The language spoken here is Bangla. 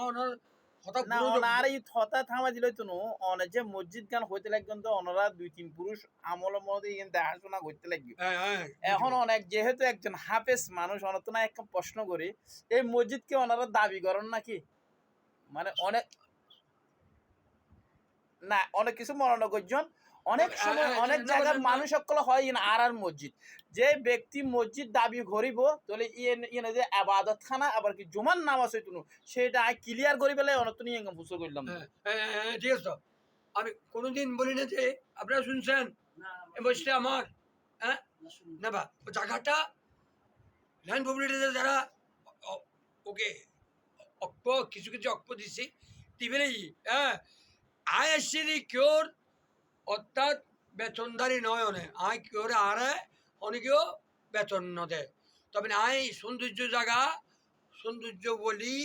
ওনার হঠাৎ না অনার এই থতা থামা দিল তো অনে যে মসজিদ গান হইতে লাগবেন তো অনরা 2-3 পুরুষ আমল মধ্যে দেখাশোনা করতে লাগবে এখন অনেক যেহেতু একজন হাফেজ মানুষ অনতনা এক প্রশ্ন করি এই মসজিদকে ওনারা দাবি করেন নাকি মানে অনেক না অনেক কিছু মনে করছেন অনেক সময় অনেক জায়গার মানুষ সকল হয় আর মসজিদ যে ব্যক্তি মসজিদ দাবি করিব তাহলে ইয়ে যে আবাদত খানা আবার কি জুমার নামাজ হইতো সেটা ক্লিয়ার করি পেলে অনতনি বুঝতে করলাম ঠিক আছে আমি কোনোদিন বলি না যে আপনারা শুনছেন বসলে আমার হ্যাঁ না বা জায়গাটা ল্যান্ড প্রপার্টিতে যারা ওকে অক্ষ কিছু কিছু অক্ষ দিছি দিবেই হ্যাঁ আয় আসছি কিওর অর্থাৎ বেতনদারি নয় অনেক আয় কিওরে আরে অনেকেও বেতন নদে তবে আয় সৌন্দর্য জায়গা সৌন্দর্য বলি